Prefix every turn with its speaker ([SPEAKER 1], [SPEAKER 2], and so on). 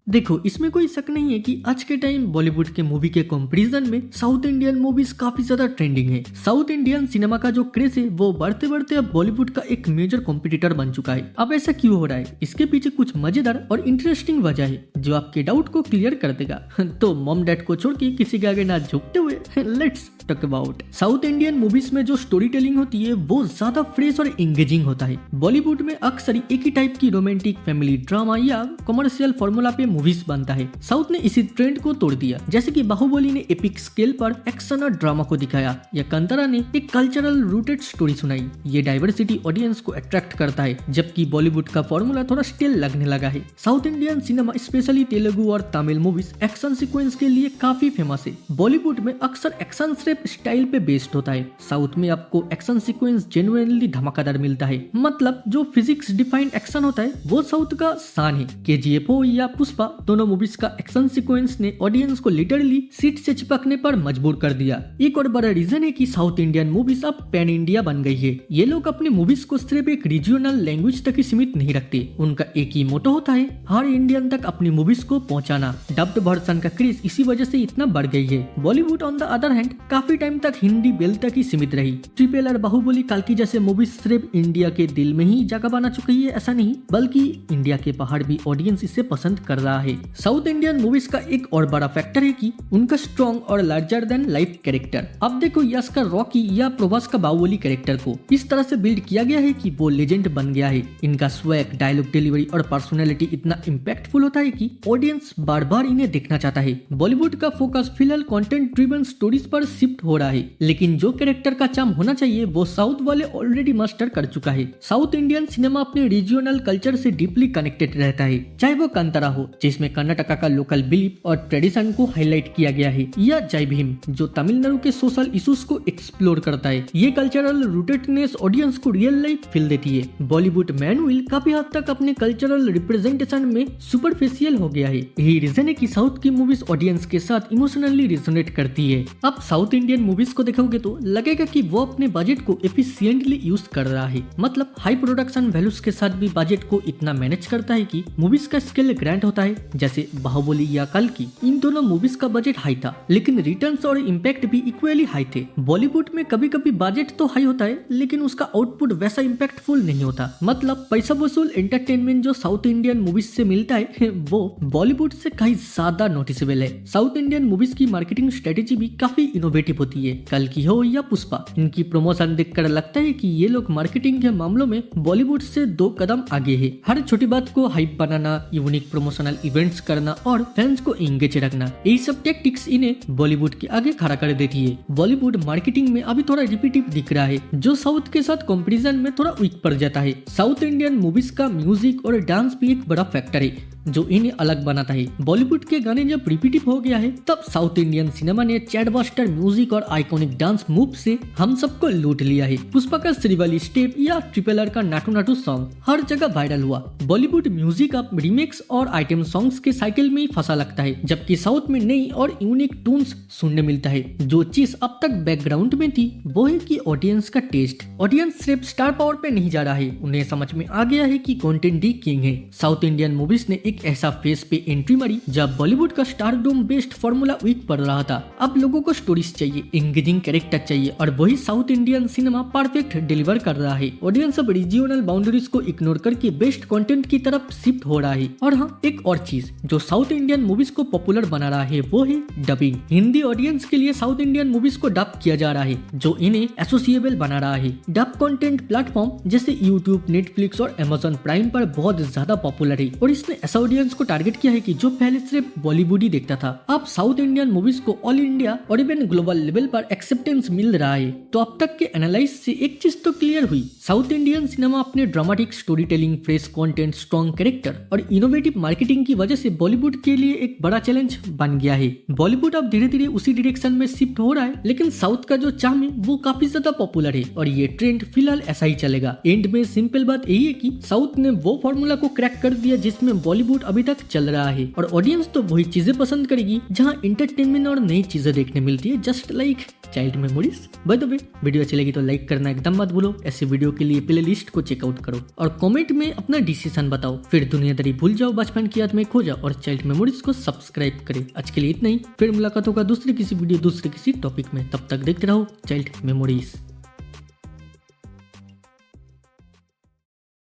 [SPEAKER 1] देखो, इसमें कोई शक नहीं है कि आज के टाइम बॉलीवुड के मूवी के कंपैरिजन में साउथ इंडियन मूवीज काफी ज्यादा ट्रेंडिंग है। साउथ इंडियन सिनेमा का जो क्रेज है वो बढ़ते बढ़ते अब बॉलीवुड का एक मेजर कॉम्पिटिटर बन चुका है। अब ऐसा क्यों हो रहा है? इसके पीछे कुछ मजेदार और इंटरेस्टिंग वजह है जो आपके डाउट को क्लियर कर देगा। तो मॉम डैड को छोड़ के किसी के आगे ना झुकते हुए let's talk about south Indian movies में जो स्टोरी टेलिंग होती है वो ज्यादा फ्रेश और एंगेजिंग होता है। बॉलीवुड में अक्सर एक ही टाइप की रोमांटिक फैमिली ड्रामा या कमर्शियल फॉर्मूला पे मूवीज बनता है। साउथ ने इसी ट्रेंड को तोड़ दिया, जैसे कि बाहुबली ने एपिक स्केल पर एक्शन और ड्रामा को दिखाया या कांतारा ने एक कल्चरल रूटेड स्टोरी सुनाई। ये डाइवर्सिटी ऑडियंस को अट्रैक्ट करता है, जबकि बॉलीवुड का फॉर्मूला थोड़ा स्टेल लगने लगा है। South Indian cinema specially Telugu और तमिल मूवीज एक्शन सीक्वेंस के लिए काफी फेमस है। बॉलीवुड में अक्सर एक्शन रैप स्टाइल पे बेस्ड होता है। साउथ में आपको एक्शन सीक्वेंस जेन्युइनली धमाकेदार मिलता है, मतलब जो फिजिक्स डिफाइंड एक्शन होता है वो साउथ का शान है। केजीएफ हो या पुष्पा, दोनों मूवीज का एक्शन सीक्वेंस ने ऑडियंस को लिटरली सीट से चिपकने पर मजबूर कर दिया। एक और बड़ा रीजन है कि साउथ इंडियन मूवीज अब पैन इंडिया बन गई है। ये लोग अपने मूवीज को सिर्फ एक रीजनल लैंग्वेज तक ही सीमित नहीं रखते। उनका एक ही मोटो होता है, हर इंडियन तक अपनी मूवीज को पहुंचाना। डब्ड वर्जन का क्रेज इसी वजह से इतना बढ़ गई है। Bollywood on the other hand काफी टाइम तक हिंदी बेल तक ही सीमित रही। ट्रिपल आर, बाहुबली, कल्कि जैसे मूवीज सिर्फ इंडिया के दिल में ही जगह बना चुकी है ऐसा नहीं, बल्कि इंडिया के बाहर भी ऑडियंस इसे पसंद कर रहा है। साउथ इंडियन मूवीज का एक और बड़ा फैक्टर है कि उनका स्ट्रॉन्ग और लार्जर देन लाइफ कैरेक्टर। अब देखो, यश का रॉकी या प्रभास का बाहुबली कैरेक्टर को इस तरह से बिल्ड किया गया है कि वो लेजेंड बन गया है। इनका स्वैग, डायलॉग डिलीवरी और पर्सनैलिटी इतना इम्पैक्टफुल होता है कि ऑडियंस बार बार इन्हें देखना चाहता है। बॉलीवुड का फोकस फिलहाल कंटेंट ड्रिवन स्टोरीज पर शिफ्ट हो रहा है, लेकिन जो कैरेक्टर का चार्म होना चाहिए वो साउथ वाले ऑलरेडी मास्टर कर चुका है। साउथ इंडियन सिनेमा अपने रीजनल कल्चर से डीपली कनेक्टेड रहता है, चाहे वो कांतारा हो जिसमें कर्नाटका का लोकल बिलीफ और ट्रेडिशन को हाईलाइट किया गया है, या जय भीम जो तमिलनाडु के सोशल इश्यूज को एक्सप्लोर करता है। ये कल्चरल रूटेडनेस ऑडियंस को रियल लाइफ फील देती है। बॉलीवुड मैनुअल काफी हद तक अपने कल्चरल रिप्रेजेंटेशन में सुपरफिशियल हो गया है। यही रीजन है कि साउथ की मूवीज ऑडियंस के साथ इमोशनली रिजोनेट करती है। अब साउथ इंडियन मूवीज को देखोगे तो लगेगा कि वो अपने बजट को एफिशिएंटली यूज कर रहा है, मतलब हाई प्रोडक्शन वैल्यूज के साथ भी बजट को इतना मैनेज करता है कि मूवीज का स्केल ग्रैंड होता है। जैसे बाहुबली या कल्कि, इन दोनों मूवीज का बजट हाई था लेकिन रिटर्न्स और इम्पैक्ट भी इक्वली हाई थे। बॉलीवुड में कभी कभी बजट तो हाई होता है लेकिन उसका आउटपुट वैसा इम्पैक्टफुल नहीं होता, मतलब पैसा वसूल एंटरटेनमेंट जो साउथ इंडियन मूवीज से मिलता है वो बॉलीवुड से कहीं ज्यादा नोटिसेबल है। साउथ इंडियन मूवीज की मार्केटिंग स्ट्रेटेजी भी काफी इनोवेटिव होती है। कल्कि हो या पुष्पा, इनकी प्रमोशन देखकर लगता है कि ये लोग मार्केटिंग के मामलों में बॉलीवुड से 2 कदम आगे है। हर छोटी बात को हाइप बनाना, यूनिक प्रमोशनल इवेंट्स करना और फैंस को एंगेज रखना, यही सब टेक्टिक्स इन्हें बॉलीवुड के आगे खड़ा कर देती है। बॉलीवुड मार्केटिंग में अभी थोड़ा रिपीटिव दिख रहा है, जो साउथ के साथ कंपैरिजन में थोड़ा वीक पड़ जाता है। साउथ इंडियन मूवीज का म्यूजिक और डांस भी एक बड़ा फैक्टर है जो इन्हें अलग बनाता है। बॉलीवुड के गाने जब रिपीटिव हो गया है तब साउथ इंडियन सिनेमा ने चैटबस्टर म्यूजिक और आइकॉनिक डांस मूव से हम सबको लूट लिया है। पुष्पा का श्रीवली स्टेप या ट्रिपल आर का नाटू नाटू सॉन्ग हर जगह वायरल हुआ। बॉलीवुड म्यूजिक अब रीमेक्स और आइटम सॉन्ग्स के साइकिल में ही फंसा लगता है, जबकि साउथ में नई और यूनिक टून्स सुनने मिलता है। जो चीज अब तक बैकग्राउंड में थी वो है कि ऑडियंस का टेस्ट। ऑडियंस सिर्फ स्टार पावर पे नहीं जा रहा है, उन्हें समझ में आ गया है कि कंटेंट ही किंग है। साउथ इंडियन मूवीज ने एक ऐसा फेज पे एंट्री मारी जब बॉलीवुड का स्टारडोम बेस्ड फॉर्मूला वीक पड़ रहा था। अब लोगों को स्टोरीज चाहिए, एंगेजिंग कैरेक्टर चाहिए, और वही south Indian cinema perfect deliver कर रहा है। ऑडियंस अब रीजनल बाउंड्रीज को इग्नोर करके बेस्ट कंटेंट की तरफ शिफ्ट हो रहा है। और हाँ, एक और चीज जो साउथ इंडियन मूवीज को पॉपुलर बना रहा है वो है डबिंग। हिंदी ऑडियंस के लिए साउथ इंडियन मूवीज को डब किया जा रहा है, जो इन्हें एसोसिएबल बना रहा है। डब कंटेंट प्लेटफॉर्म जैसे यूट्यूब, नेटफ्लिक्स और अमेजॉन प्राइम पर बहुत ज्यादा पॉपुलर है, और इसने ऐसा ऑडियंस को टारगेट किया है कि जो पहले सिर्फ बॉलीवुड ही देखता था। अब साउथ इंडियन मूवीज को ऑल इंडिया और इवन ग्लोबल लेवल पर एक्सेप्टेंस मिल रहा है। तो अब तक के एनालाइज से एक चीज तो क्लियर हुई, साउथ इंडियन सिनेमा अपने dramatic story telling, fresh content, strong character और इनोवेटिव मार्केटिंग की वजह से बॉलीवुड के लिए एक बड़ा चैलेंज बन गया है। बॉलीवुड अब धीरे धीरे उसी डायरेक्शन में शिफ्ट हो रहा है, लेकिन साउथ का जो चार्म है वो काफी ज्यादा पॉपुलर है और ये ट्रेंड फिलहाल ऐसा ही चलेगा। एंड में सिंपल बात यही है कि साउथ ने वो फॉर्मूला को क्रैक कर दिया जिसमें बॉलीवुड बॉलीवुड अभी तक चल रहा है और ऑडियंस तो वही चीजें पसंद करेगी जहां एंटरटेनमेंट और नई चीजें देखने मिलती है, just like child memories. By the way, video अच्छी लगी तो लाइक करना एकदम मत भूलो। ऐसे वीडियो के लिए प्ले लिस्ट को चेकआउट करो और कमेंट में अपना डिसीजन बताओ। फिर दुनियादारी भूल जाओ, बचपन की याद में खो जाओ और चाइल्ड मेमोरीज को सब्सक्राइब करें। आज के लिए इतना ही, फिर मुलाकात होगा दूसरे किसी वीडियो दूसरे किसी टॉपिक में। तब तक देखते रहो चाइल्ड मेमोरीज।